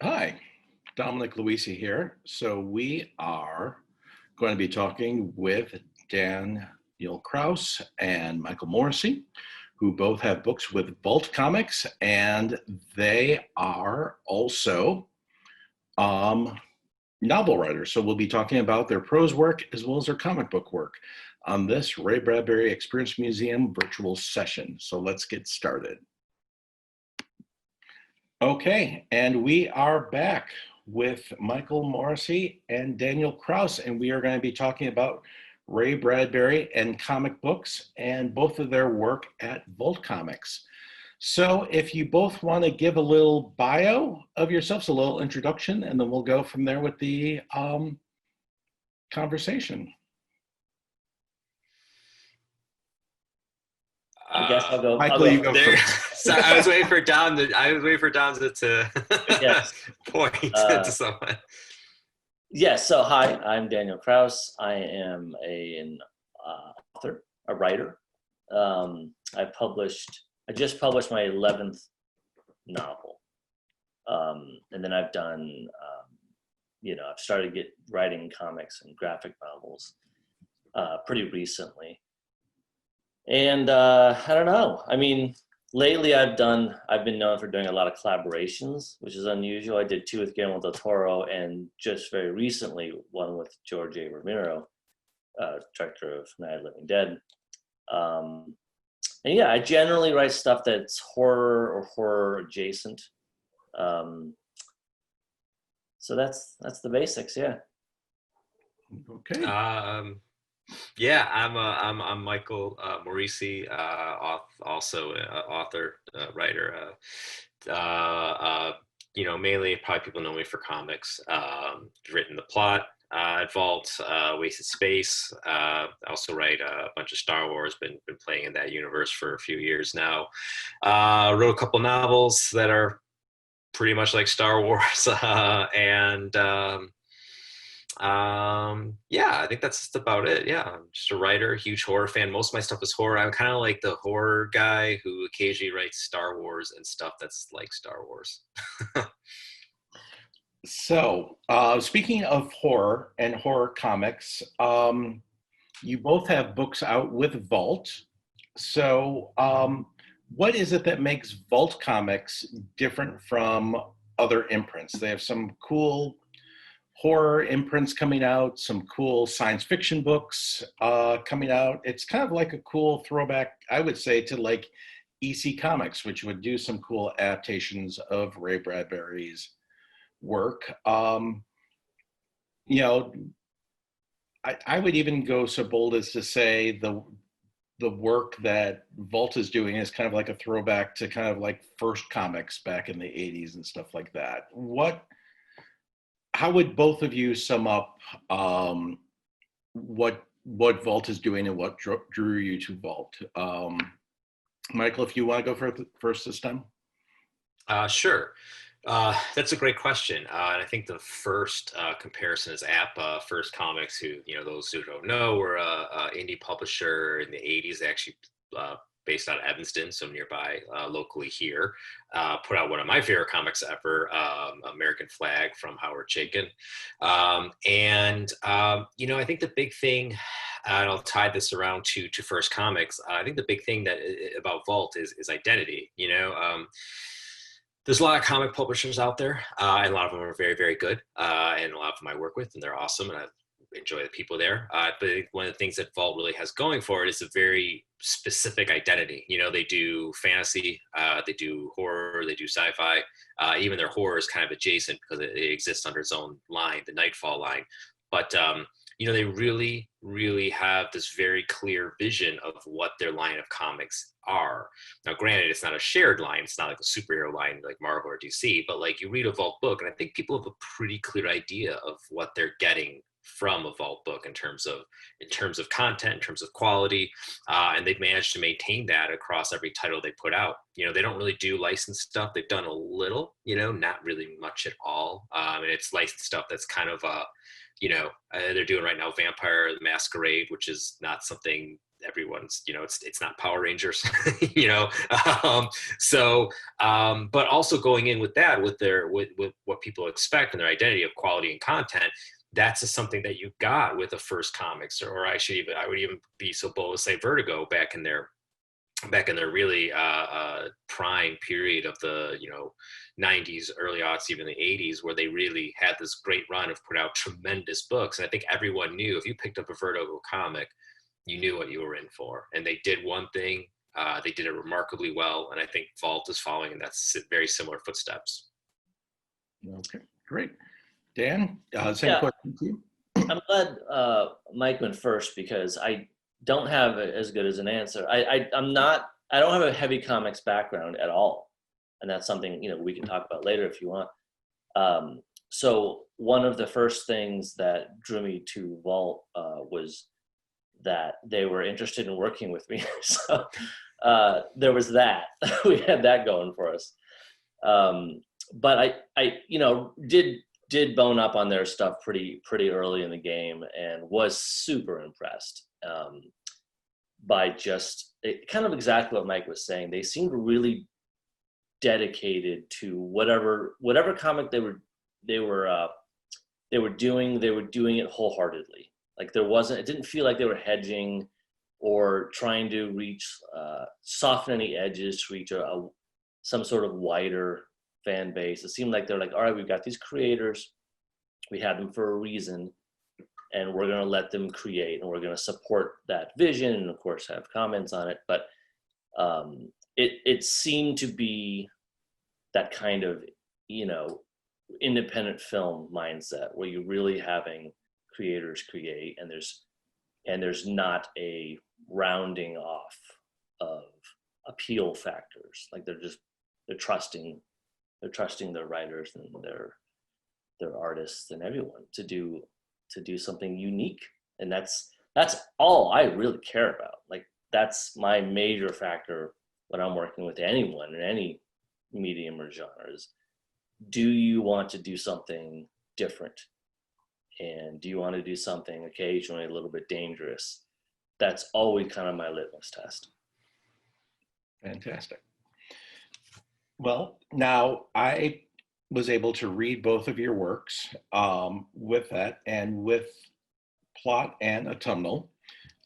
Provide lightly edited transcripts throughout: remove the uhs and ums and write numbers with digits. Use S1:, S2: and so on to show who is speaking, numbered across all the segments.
S1: Hi, Dominic Loise here. So we are going to be talking with Daniel Kraus and Michael Moreci, who both have books with Vault Comics, and they are also novel writers. So we'll be talking about their prose work as well as their comic book work on this Ray Bradbury Experience Museum virtual session. So let's get started. Okay, and we are back with Michael Moreci and Daniel Kraus, and we are going to be talking about Ray Bradbury and comic books and both of their work at Vault Comics. So if you both want to give a little bio of yourselves, a little introduction, and then we'll go from there with the conversation.
S2: I guess I'll go.
S1: Michael, you go first.
S3: So I was waiting for Don to.
S2: Yes.
S3: Point to someone.
S2: Yes. So hi, I'm Daniel Kraus. I am an author, a writer. I just published my 11th novel, and then I've done. I've started writing comics and graphic novels pretty recently. And I don't know. I mean, lately I've been known for doing a lot of collaborations, which is unusual. I did 2 with Guillermo del Toro, and just very recently one with George A. Romero, director of Night of the Living Dead. And yeah, I generally write stuff that's horror or horror adjacent. So that's the basics. Yeah.
S1: Okay.
S3: Yeah, I'm Michael Moreci, also author, writer. Mainly probably people know me for comics. Written the plot at Vault, Wasted Space. I also write a bunch of Star Wars. Been playing in that universe for a few years now. Wrote a couple novels that are pretty much like Star Wars, yeah, I think that's just about it. Yeah, I'm just a writer, huge horror fan. Most of my stuff is horror. I'm kind of like the horror guy who occasionally writes Star Wars and stuff that's like Star Wars.
S1: So, speaking of horror and horror comics, you both have books out with Vault. So, what is it that makes Vault Comics different from other imprints? They have some cool horror imprints coming out, some cool science fiction books coming out. It's kind of like a cool throwback, I would say, to like EC Comics, which would do some cool adaptations of Ray Bradbury's work. I would even go so bold as to say the work that Vault is doing is kind of like a throwback to kind of like first comics back in the 80s and stuff like that. How would both of you sum up what Vault is doing and what drew you to Vault? Michael, if you want to go first this time.
S3: Sure. That's a great question. And I think the first comparison is APA, First Comics, who, those who don't know, were a indie publisher in the 80s, actually based out of Evanston, so nearby locally here. Put out one of my favorite comics ever, American Flag from Howard Chaykin. I think the big thing, and I'll tie this around to First Comics, I think the big thing about Vault is identity. There's a lot of comic publishers out there, and a lot of them are very, very good, and a lot of them I work with, and they're awesome, and I enjoy the people there. But one of the things that Vault really has going for it is a very specific identity. They do fantasy, they do horror, they do sci-fi. Even their horror is kind of adjacent because it exists under its own line, the Nightfall line. But they really, really have this very clear vision of what their line of comics are. Now, granted, it's not a shared line. It's not like a superhero line like Marvel or DC, but like you read a Vault book, and I think people have a pretty clear idea of what they're getting from a Vault book in terms of content, in terms of quality, and they've managed to maintain that across every title they put out. They don't really do licensed stuff. They've done a little, not really much at all. And it's licensed stuff that's kind of they're doing right now Vampire the Masquerade, which is not something everyone's, you know, it's not Power Rangers, you know. But also going in with that, with what people expect and their identity of quality and content, that's just something that you got with the first comics, or I would even be so bold to say Vertigo back in their really prime period of the, you know, 90s, early aughts, even the 80s, where they really had this great run of put out tremendous books. And I think everyone knew if you picked up a Vertigo comic, you knew what you were in for. And they did one thing, they did it remarkably well. And I think Vault is following in that very similar footsteps.
S1: Okay, great. Dan, same
S2: Yeah.
S1: question to you.
S2: I'm glad Mike went first, because I don't have as good as an answer. I don't have a heavy comics background at all. And that's something, you know, we can talk about later if you want. So one of the first things that drew me to Vault was that they were interested in working with me. So there was that. We had that going for us. But I you know, did bone up on their stuff pretty early in the game, and was super impressed by just kind of exactly what Mike was saying. They seemed really dedicated to whatever comic they were doing. They were doing it wholeheartedly. Like it didn't feel like they were hedging or trying to soften any edges to reach some sort of wider fan base. It seemed like they're like, all right, we've got these creators, we have them for a reason, and we're going to let them create, and we're going to support that vision, and of course have comments on it. But it seemed to be that kind of, you know, independent film mindset where you're really having creators create, and there's not a rounding off of appeal factors. Like they're trusting their writers and their artists and everyone to do something unique. And that's all I really care about. Like that's my major factor when I'm working with anyone in any medium or genre is, do you want to do something different? And do you want to do something occasionally a little bit dangerous? That's always kind of my litmus test.
S1: Fantastic. Well, now I was able to read both of your works with that, and with plot and autumnal.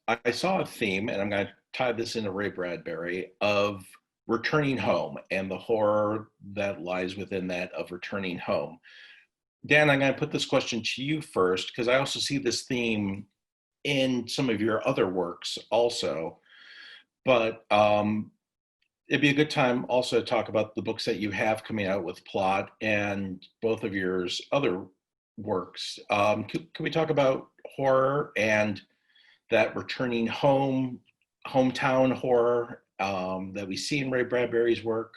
S1: I saw a theme, and I'm going to tie this into Ray Bradbury, of returning home and the horror that lies within that of returning home. Dan, I'm going to put this question to you first, because I also see this theme in some of your other works also. But it'd be a good time also to talk about the books that you have coming out with plot and both of your other works. Can we talk about horror and that returning home, hometown horror that we see in Ray Bradbury's work?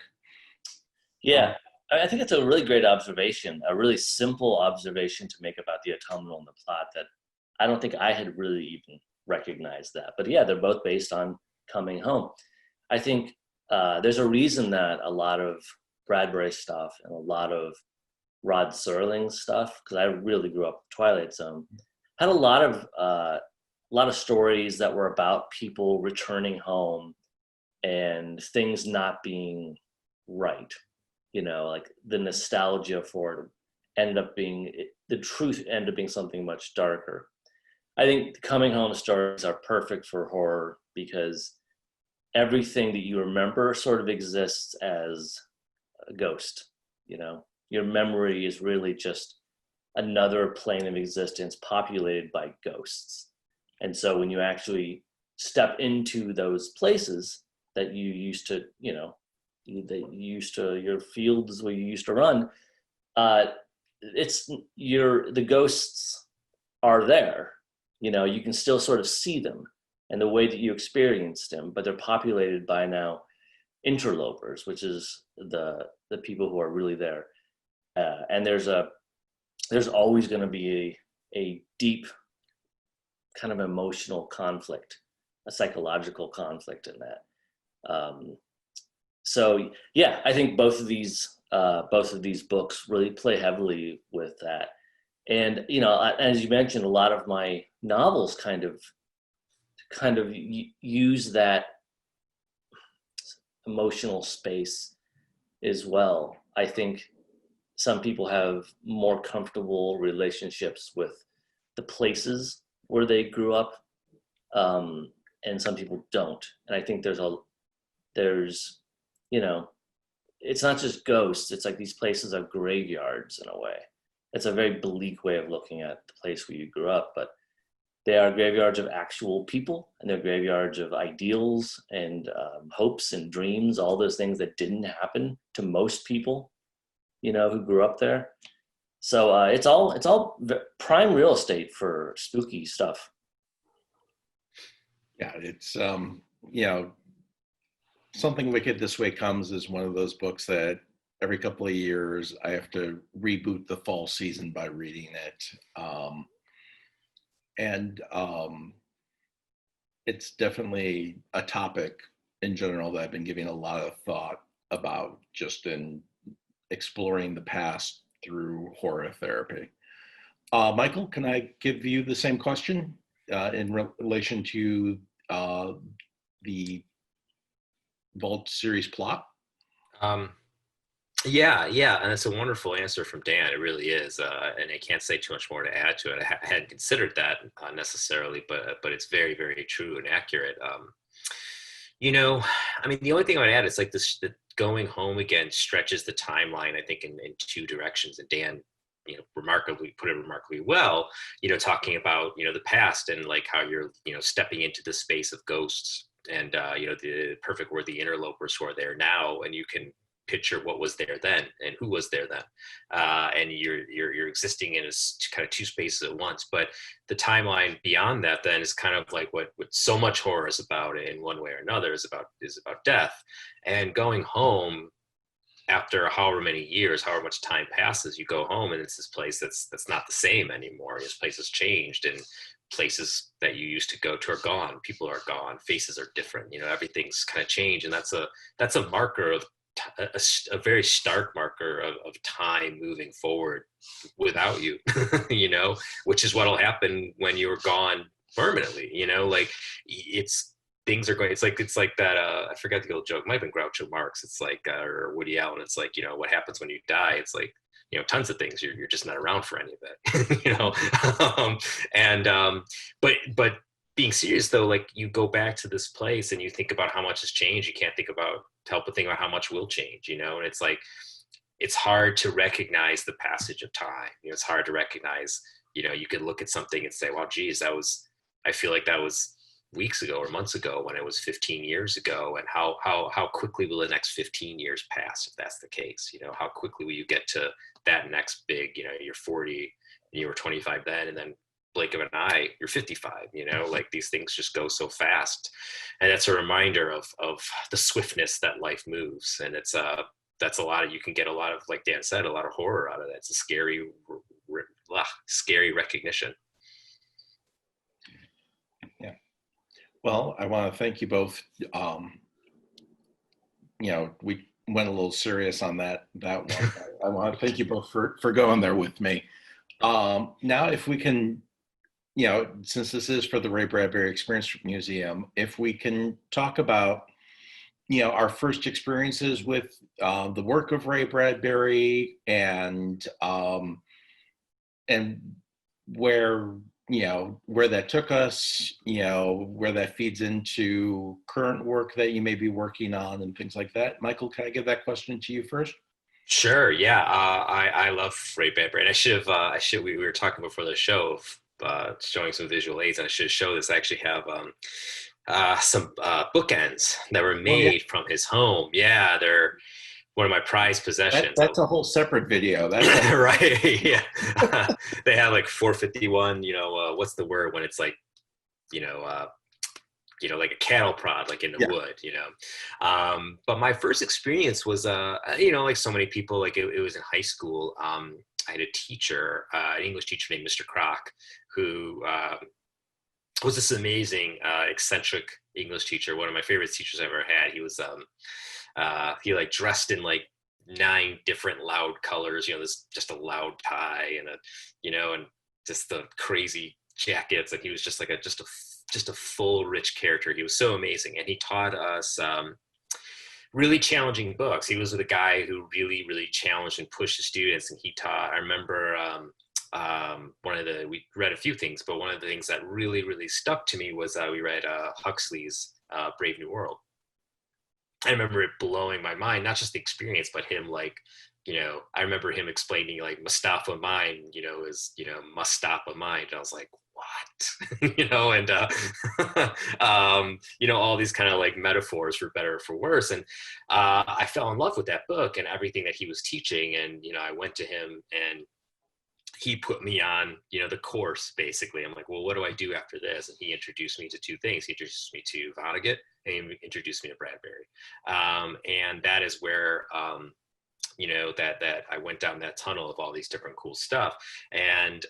S2: Yeah, I think it's a really great observation, a really simple observation to make about the autumnal and the plot that I don't think I had really even recognized that. But yeah, they're both based on coming home. I think there's a reason that a lot of Bradbury stuff and a lot of Rod Serling's stuff, because I really grew up with Twilight Zone, had a lot of stories that were about people returning home and things not being right. You know, like the nostalgia for it the truth ended up being something much darker. I think the coming home stories are perfect for horror because everything that you remember sort of exists as a ghost. You know, your memory is really just another plane of existence populated by ghosts. And so when you actually step into those places that you used to, you know, your fields where you used to run, the ghosts are there. You know, you can still sort of see them and the way that you experienced them, but they're populated by now interlopers, which is the people who are really there. And there's always going to be a deep kind of emotional conflict, a psychological conflict in that. So yeah, I think both of these books really play heavily with that. And, you know, as you mentioned, a lot of my novels kind of kind of use that emotional space as well. I think some people have more comfortable relationships with the places where they grew up, and some people don't. And I think there's, you know, it's not just ghosts. It's like these places are graveyards in a way. It's a very bleak way of looking at the place where you grew up, but they are graveyards of actual people, and they're graveyards of ideals and hopes and dreams, all those things that didn't happen to most people, you know, who grew up there. So it's all prime real estate for spooky stuff.
S1: Yeah, it's you know, Something Wicked This Way Comes is one of those books that every couple of years I have to reboot the fall season by reading it. And it's definitely a topic in general that I've been giving a lot of thought about, just in exploring the past through horror therapy. Michael, can I give you the same question in relation to the Vault series plot?
S3: Yeah, and it's a wonderful answer from Dan. It really is, and I can't say too much more to add to it. I hadn't considered that necessarily, but it's very, very true and accurate. You know, I mean, the only thing I would add is like this: the going home again stretches the timeline, I think, in two directions. And Dan, you know, put it remarkably well. You know, talking about, you know, the past and like how you're, you know, stepping into the space of ghosts and you know, the perfect word, the interlopers who are there now, and you can picture what was there then and who was there then, and you're existing in a kind of two spaces at once. But the timeline beyond that then is kind of like what so much horror is about in one way or another, is about death. And going home after however many years, however much time passes, you go home and it's this place that's not the same anymore. This place has changed, and places that you used to go to are gone. People are gone. Faces are different. You know, everything's kind of changed, and that's a marker of a very stark marker of time moving forward without you. You know, which is what'll happen when you're gone permanently. You know, like things are going. It's like that. I forgot the old joke. Might have been Groucho Marx. It's like or Woody Allen. It's like, you know, what happens when you die. It's like, you know, tons of things. You're just not around for any of it. You know, but being serious though, like you go back to this place and you think about how much has changed. You can't help but think about how much will change. You know, and it's like it's hard to recognize the passage of time. You know, it's hard to recognize. You know, you could look at something and say, well, geez, I feel like that was weeks ago or months ago when it was 15 years ago, and how quickly will the next 15 years pass if that's the case? You know, how quickly will you get to that next big, you know, you're 40 and you were 25 then, and then blink of an eye you're 55. You know, like these things just go so fast, and that's a reminder of the swiftness that life moves. And it's that's a lot of, you can get a lot of, like Dan said, a lot of horror out of that. It's a scary recognition.
S1: Well, I want to thank you both. You know, we went a little serious on that one. I want to thank you both for going there with me. Now, if we can, you know, since this is for the Ray Bradbury Experience Museum, if we can talk about, you know, our first experiences with the work of Ray Bradbury, and where, you know, where that took us, you know, where that feeds into current work that you may be working on and things like that. Michael, can I give that question to you first?
S3: Sure. Yeah. I love Ray Bradbury, and we were talking before the show, showing some visual aids, and I should show this. I actually have some bookends that were made from his home. Yeah. They're one of my prized possessions.
S1: That's a whole separate video. That's
S3: right. Yeah. They have like 451, you know, what's the word when it's like, you know, like a cattle prod, like in the wood, you know. But my first experience was, you know, like so many people, like it was in high school. I had a teacher, an English teacher named Mr. Kroc, who was this amazing, eccentric English teacher. One of my favorite teachers I've ever had. He was, he like dressed in like 9 different loud colors, you know, this just a loud tie and you know, and just the crazy jackets. And he was just like just a full, rich character. He was so amazing, and he taught us really challenging books. He was the guy who really, really challenged and pushed the students. And he taught. I remember we read a few things, but one of the things that really, really stuck to me was we read Huxley's Brave New World. I remember it blowing my mind, not just the experience, but him I remember him explaining Mustafa mind, is, Mustafa mind. And I was like, what? And all these kind of metaphors for better or for worse. And I fell in love with that book and everything that he was teaching. And, I went to him and he put me on, the course basically. I'm like, well, what do I do after this? And he introduced me to two things. He introduced me to Vonnegut and he introduced me to Bradbury. And that is where, that I went down that tunnel of all these different cool stuff. And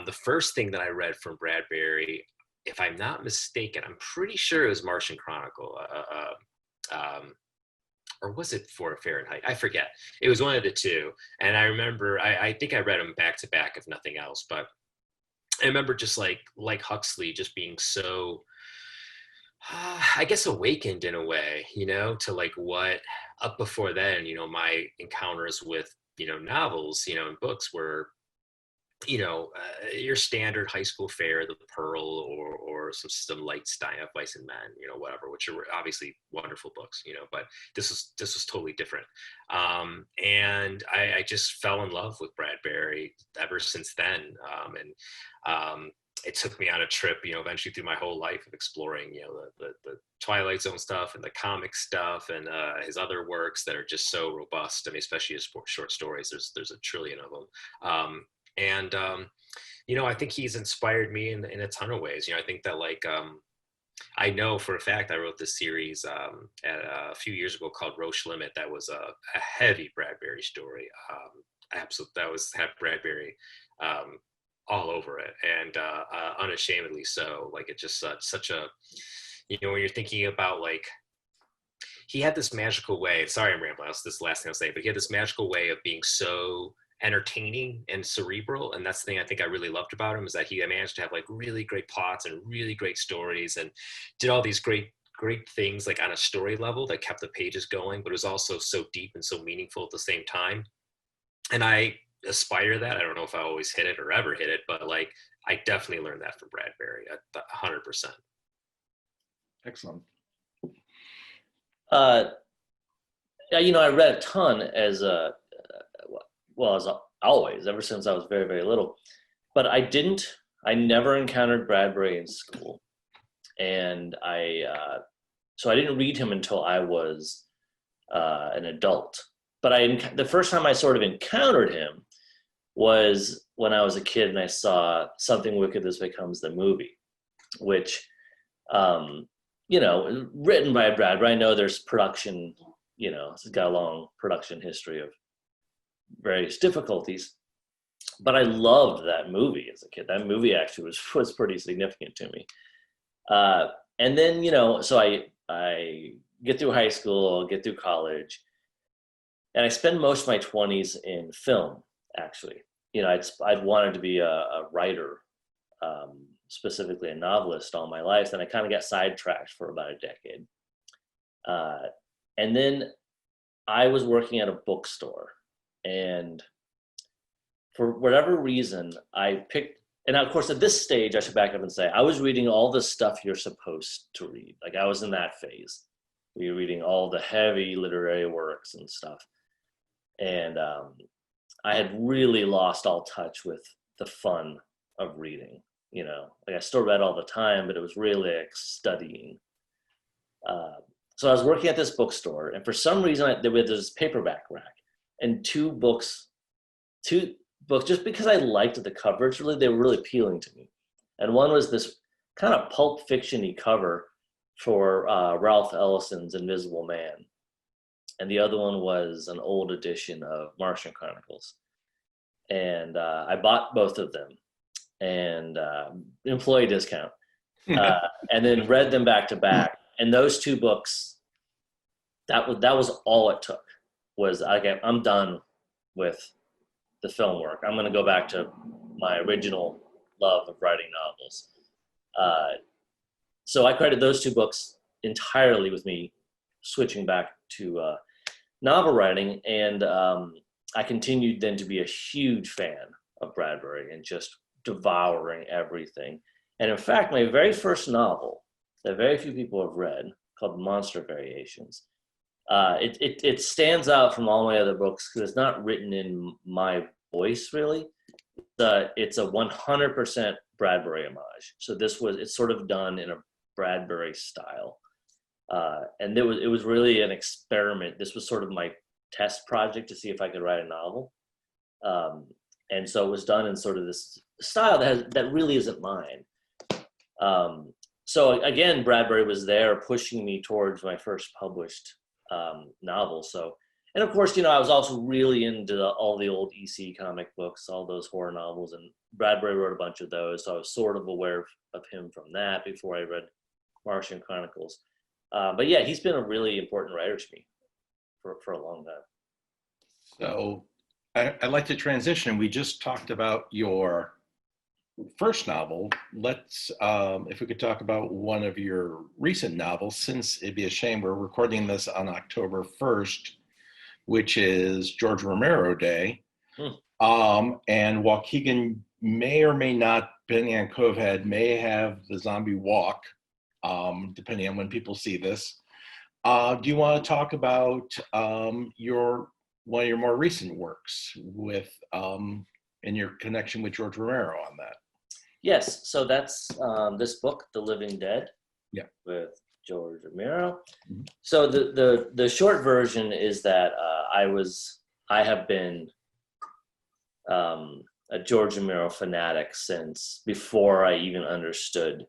S3: the first thing that I read from Bradbury, if I'm not mistaken, I'm pretty sure it was Martian Chronicle, or was it for Fahrenheit? I forget. It was one of the two. And I remember, I think I read them back to back, if nothing else. But I remember just like Huxley, just being so, I guess, awakened in a way, to what up before then, my encounters with, novels, and books were, your standard high school fare, The Pearl, or some light Stein of Vice and Men, whatever, which are obviously wonderful books, but this was totally different. And I just fell in love with Bradbury ever since then. It took me on a trip, eventually through my whole life of exploring, the Twilight Zone stuff and the comic stuff and his other works that are just so robust. I mean, especially his short stories. There's a trillion of them. I think he's inspired me in a ton of ways. I think that I know for a fact I wrote this series a few years ago called Roche Limit. That was a heavy Bradbury story. Absolutely, that was had Bradbury all over it, and unashamedly so. It's just such a, when you're thinking about he had this magical way. Sorry, I'm rambling. That's this last thing I'll say, but he had this magical way of being so entertaining and cerebral, and that's the thing I think I really loved about him, is that he managed to have really great plots and really great stories, and did all these great things on a story level that kept the pages going, but it was also so deep and so meaningful at the same time. And I aspire to that. I don't know if I always hit it or ever hit it, but I definitely learned that from Bradbury 100%.
S1: Excellent.
S2: I read a ton as always, ever since I was very, very little. But I never encountered Bradbury in school. And so I didn't read him until I was an adult. But the first time I sort of encountered him was when I was a kid and I saw Something Wicked This Becomes the Movie, which, written by Bradbury. I know there's production, it's got a long production history of various difficulties, but I loved that movie as a kid. That movie actually was pretty significant to me. And then, so I get through high school, get through college, and I spend most of my 20s in film, actually. I'd wanted to be a writer, specifically a novelist all my life, and I kind of got sidetracked for about a decade. And then I was working at a bookstore, and for whatever reason, I picked, and of course at this stage, I should back up and say, I was reading all the stuff you're supposed to read. I was in that phase. We were reading all the heavy literary works and stuff. And I had really lost all touch with the fun of reading, I still read all the time, but it was really like so I was working at this bookstore, and for some reason there was this paperback rack and two books, just because I liked the covers, they were really appealing to me. And one was this kind of pulp fiction-y cover for Ralph Ellison's Invisible Man. And the other one was an old edition of Martian Chronicles. And I bought both of them, and employee discount, and then read them back to back. And those two books, that was all it took. Was I'm done with the film work. I'm going to go back to my original love of writing novels. So I credit those two books entirely with me switching back to novel writing. And I continued then to be a huge fan of Bradbury and just devouring everything. And in fact, my very first novel that very few people have read, called Monster Variations, it stands out from all my other books because it's not written in my voice, really. It's a 100% Bradbury homage. So it's sort of done in a Bradbury style. And it was really an experiment. This was sort of my test project to see if I could write a novel. And so it was done in sort of this style that really isn't mine. So again, Bradbury was there pushing me towards my first published novel. So, and of course, I was also really into all the old EC comic books, all those horror novels, and Bradbury wrote a bunch of those. So I was sort of aware of him from that before I read Martian Chronicles. But yeah, he's been a really important writer to me for a long time.
S1: So I'd like to transition. We just talked about your first novel. Let's, if we could talk about one of your recent novels, since it'd be a shame we're recording this on October 1st, which is George Romero Day. And Waukegan may or may not, depending on COVID, may have the zombie walk, depending on when people see this. Do you want to talk about one of your more recent works with in your connection with George Romero on that?
S2: Yes, so that's this book, The Living Dead, with George Romero.
S1: Mm-hmm.
S2: So the short version is that I have been a George Romero fanatic since before I even understood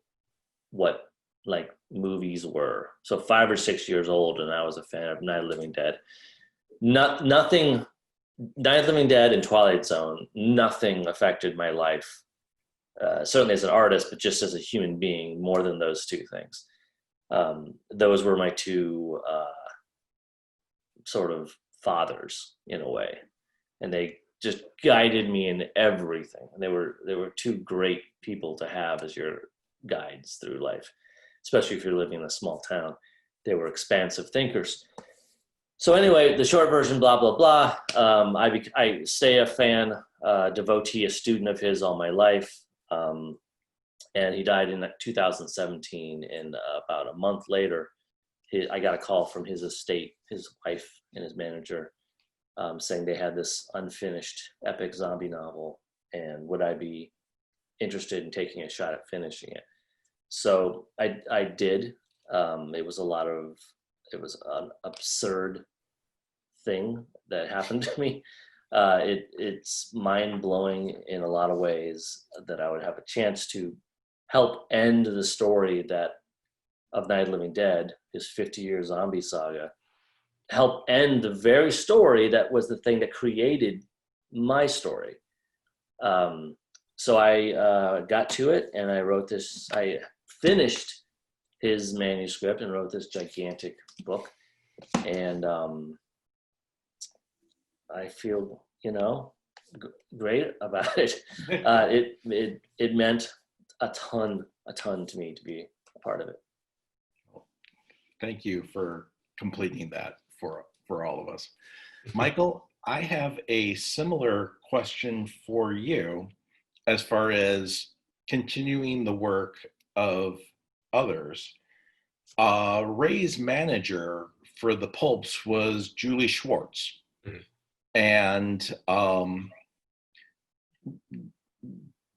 S2: what like movies were. So 5 or 6 years old, and I was a fan of Night of the Living Dead. Nothing, Night of the Living Dead and Twilight Zone, nothing affected my life, certainly as an artist, but just as a human being, more than those two things. Those were my two sort of fathers in a way, and they just guided me in everything. And they were two great people to have as your guides through life, especially if you're living in a small town. They were expansive thinkers. So anyway, the short version, blah, blah, blah. I stay a fan, devotee, a student of his all my life. And he died in 2017. And about a month later, I got a call from his estate, his wife and his manager, saying they had this unfinished epic zombie novel. And would I be interested in taking a shot at finishing it? So I did. It was an absurd thing that happened to me. It's mind-blowing in a lot of ways that I would have a chance to help end the story of Night of the Living Dead, his 50-year zombie saga, help end the very story that was the thing that created my story. So I got to it, and I wrote this. I finished his manuscript and wrote this gigantic book, and I feel great about it. It meant a ton to me to be a part of it.
S1: Thank you for completing that for all of us. Michael, I have a similar question for you as far as continuing the work of others. Ray's manager for the Pulps was Julie Schwartz. Mm-hmm. And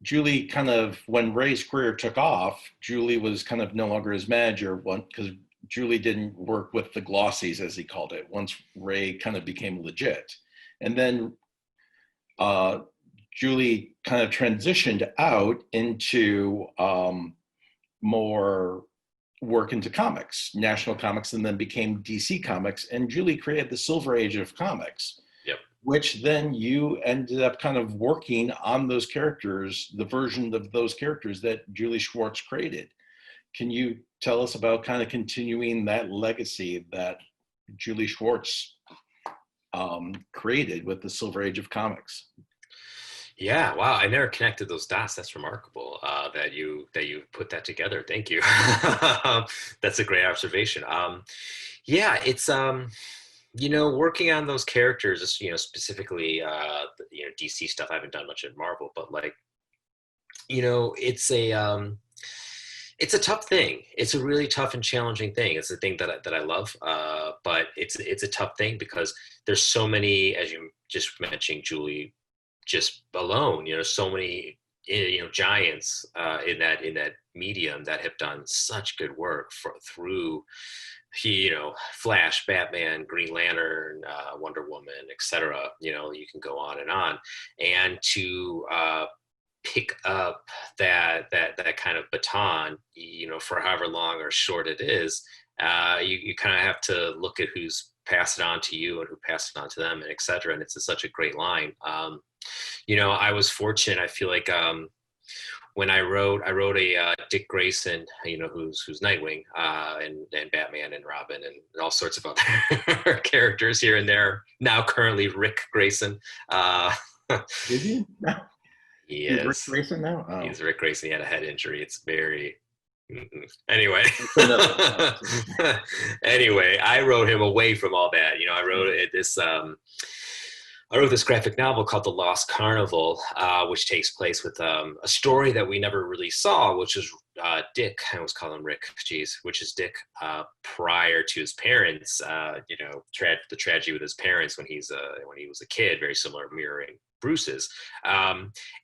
S1: Julie kind of, when Ray's career took off, Julie was kind of no longer his manager because Julie didn't work with the glossies, as he called it, once Ray kind of became legit. And then Julie kind of transitioned out into more work into comics, National Comics, and then became DC Comics. And Julie created the Silver Age of comics, which then you ended up kind of working on those characters, the version of those characters that Julie Schwartz created. Can you tell us about kind of continuing that legacy that Julie Schwartz created with the Silver Age of comics?
S3: Yeah, wow! I never connected those dots. That's remarkable that you put that together. Thank you. That's a great observation. Yeah, it's working on those characters. Specifically, DC stuff. I haven't done much in Marvel, but like, it's a tough thing. It's a really tough and challenging thing. It's a thing that I love, but it's a tough thing because there's so many, as you just mentioned, Julie, just alone, so many, giants in that medium that have done such good work through Flash, Batman, Green Lantern, Wonder Woman, etc. You can go on, and to pick up that kind of baton, for however long or short it is, you kind of have to look at who's passed it on to you and who passed it on to them, and et cetera. And it's such a great line. I was fortunate. I feel like when I wrote a Dick Grayson, who's Nightwing, and Batman and Robin and all sorts of other characters here and there. Now currently Rick Grayson.
S1: Did you? No.
S3: He
S1: He's Rick
S3: is.
S1: Grayson now? Oh.
S3: He's Rick Grayson. He had a head injury. It's very. Anyway. Anyway, I wrote him away from all that. I wrote this graphic novel called The Lost Carnival, which takes place with a story that we never really saw, which is Dick. I always call him Rick. Geez, which is Dick prior to his parents. The tragedy with his parents when he was a kid, very similar, mirroring Bruce's.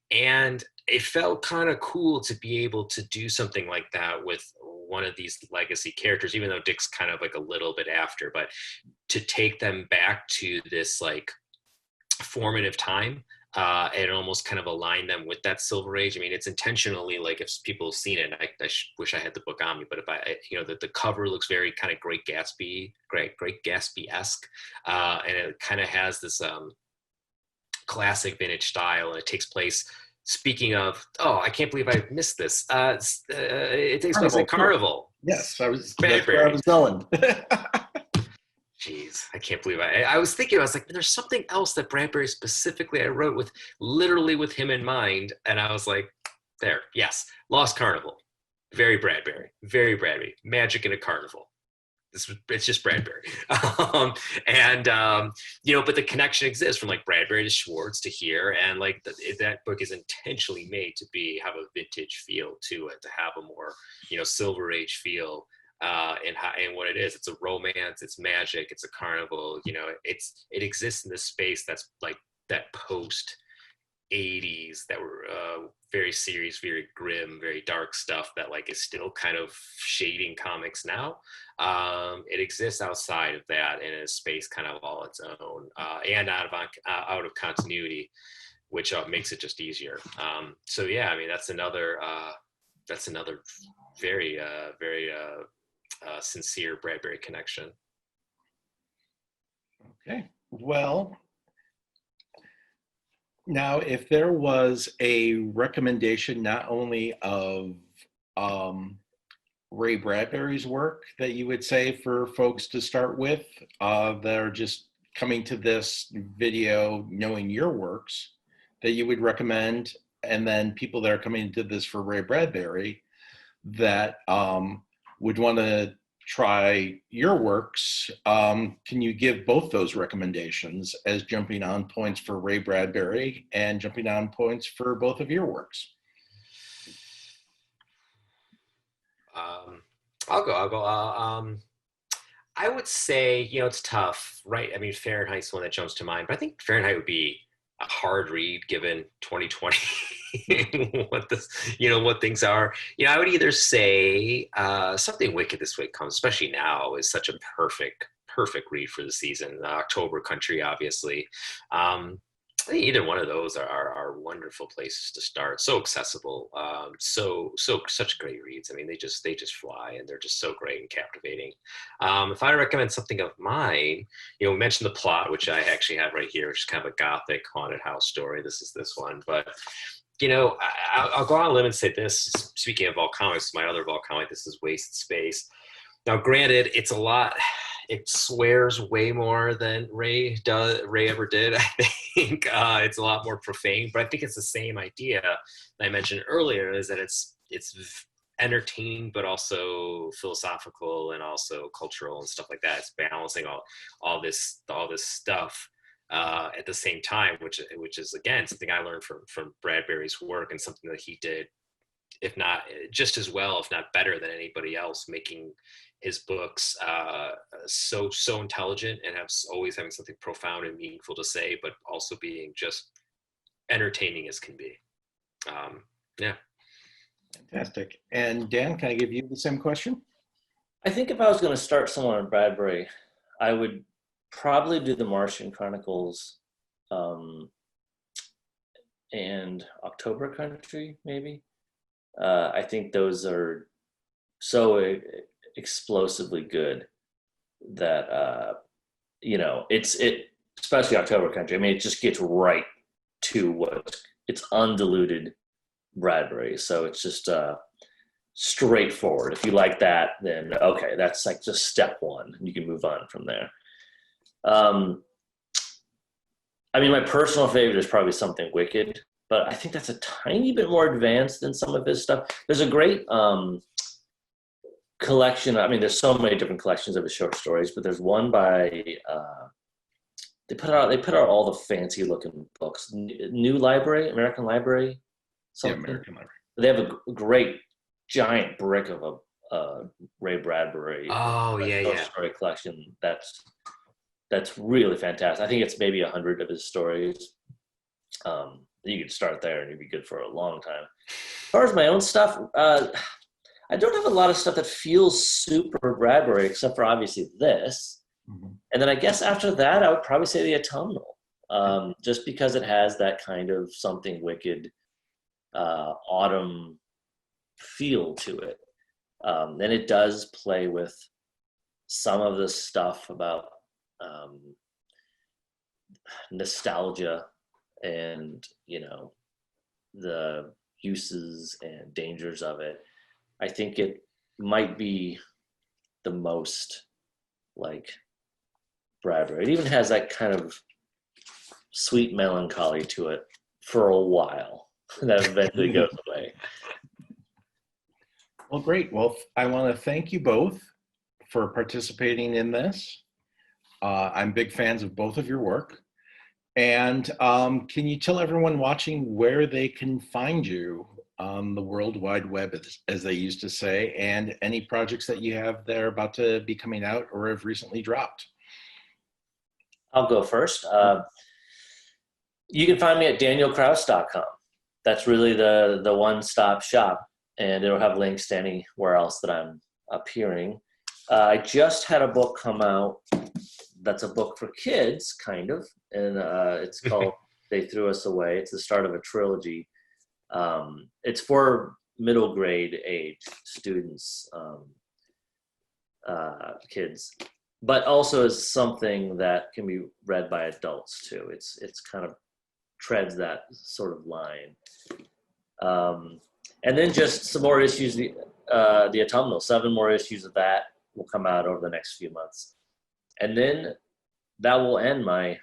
S3: And it felt kind of cool to be able to do something like that with one of these legacy characters, even though Dick's kind of like a little bit after, but to take them back to this like formative time and almost kind of align them with that Silver Age. I mean, it's intentionally, like, if people have seen it, I wish I had the book on me, but the cover looks very kind of Great Gatsby-esque, and it kind of has this classic vintage style, and it takes place. Speaking of, I can't believe I missed this. It takes place at Carnival.
S1: Yes, that's where I was going.
S3: Jeez, I can't believe I was thinking, I was like, there's something else that Bradbury specifically I wrote with him in mind. And I was like, there, yes, Lost Carnival. Very Bradbury, magic in a carnival. It's just Bradbury. But the connection exists from like Bradbury to Schwartz to here. And like that book is intentionally made to have a vintage feel to it, to have a more, Silver Age feel. And what it is, it's a romance, it's magic, it's a carnival, it exists in this space that's like that post 80s that were very serious, very grim, very dark stuff that like is still kind of shading comics now. It exists outside of that in a space kind of all its own, and out of continuity, which makes it just easier. So yeah, I mean that's another very sincere Bradbury connection.
S1: Okay, well, now if there was a recommendation not only of Ray Bradbury's work that you would say for folks to start with that are just coming to this video knowing your works, that you would recommend, and then people that are coming to this for Ray Bradbury that would want to try your works, can you give both those recommendations as jumping on points for Ray Bradbury and jumping on points for both of your works?
S3: I'll go. I would say, it's tough, right? I mean, Fahrenheit's the one that jumps to mind, but I think Fahrenheit would be a hard read given 2020. What things are. I would either say Something Wicked This Way Comes, especially now, is such a perfect read for the season. October Country, obviously. I think either one of those are wonderful places to start. So accessible, such great reads. I mean, they just fly, and they're just so great and captivating. If I recommend something of mine, we mentioned The Plot, which I actually have right here, which is kind of a gothic haunted house story. This is this one, but I'll go on a limb and say this. Speaking of all comics, my other Vol comic, this is Wasted Space. Now, granted, it's a lot. it swears way more than Ray ever did. I think it's a lot more profane, but I think it's the same idea that I mentioned earlier, is that it's entertaining, but also philosophical and also cultural and stuff like that. It's balancing all this stuff at the same time, which is again something I learned from Bradbury's work, and something that he did, if not just as well, if not better than anybody else, making his books so intelligent and always having something profound and meaningful to say, but also being just entertaining as can be. Yeah.
S1: Fantastic. And Dan, can I give you the same question?
S2: I think if I was going to start somewhere in Bradbury, I would probably do the Martian Chronicles and October Country, maybe. I think those are so explosively good that especially October Country. I mean, it just gets right to it's undiluted Bradbury, so it's just straightforward. If you like that, then okay, that's like just step one, and you can move on from there. I mean, my personal favorite is probably Something Wicked, but I think that's a tiny bit more advanced than some of his stuff. There's a great collection. I mean, there's so many different collections of his short stories, but there's one by they put out all the fancy looking books. New Library, American Library, something.
S1: Yeah, American Library.
S2: They have a great giant brick of a Ray Bradbury short story collection. That's really fantastic. I think it's maybe 100 of his stories. You could start there and you'd be good for a long time. As far as my own stuff, I don't have a lot of stuff that feels super Bradbury, except for obviously this. Mm-hmm. And then I guess after that, I would probably say the Autumnal, just because it has that kind of Something Wicked autumn feel to it. And it does play with some of the stuff about nostalgia and, the uses and dangers of it. I think it might be the most like Bradbury. It even has that kind of sweet melancholy to it for a while that eventually goes away.
S1: Well, great. Well, I want to thank you both for participating in this. I'm big fans of both of your work. And can you tell everyone watching where they can find you on the World Wide Web, as they used to say, and any projects that you have that are about to be coming out or have recently dropped?
S2: I'll go first. You can find me at danielkraus.com. That's really the one-stop shop, and it'll have links to anywhere else that I'm appearing. I just had a book come out that's a book for kids, kind of, and it's called They Threw Us Away. It's the start of a trilogy. It's for middle grade age students, kids, but also is something that can be read by adults too. It's kind of treads that sort of line. And then just some more issues, the Autumnal, 7 more issues of that will come out over the next few months. And then that will end my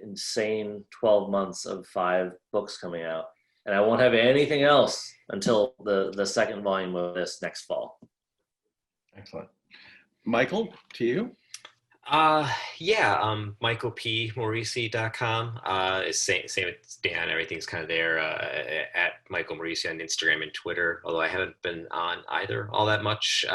S2: insane 12 months of 5 books coming out. And I won't have anything else until the second volume of this next fall.
S1: Excellent. Michael, to you.
S3: MichaelPMoreci.com. It's same as Dan. Everything's kind of there at Michael Moreci on Instagram and Twitter. Although I haven't been on either all that much.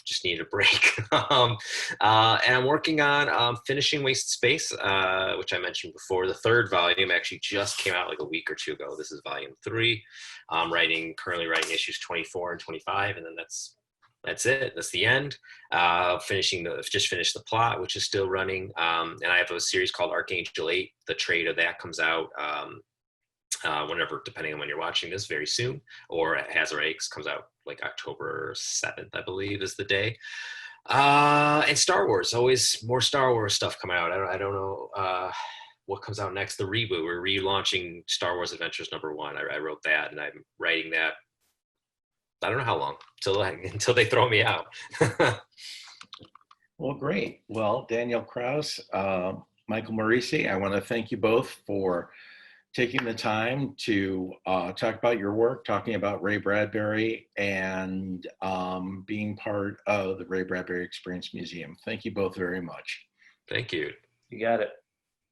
S3: Just need a break. And I'm working on finishing Wasted Space, which I mentioned before. The 3rd volume actually just came out like a week or 2 ago. This is volume 3. I'm currently writing issues 24 and 25, and then that's it. That's the end. Just finished the plot, which is still running. And I have a series called Archangel 8. The trade of that comes out whenever, depending on when you're watching this, very soon. Or Hazard Eggs comes out like October 7th, I believe, is the day. And Star Wars, always more Star Wars stuff coming out. I don't know what comes out next. The reboot. We're relaunching Star Wars Adventures #1. I wrote that, and I'm writing that. I don't know how long until they throw me out.
S1: Well, great. Well, Daniel Kraus, Michael Moreci, I want to thank you both for taking the time to talk about your work, talking about Ray Bradbury, and being part of the Ray Bradbury Experience Museum. Thank you both very much.
S3: Thank you.
S2: You got it.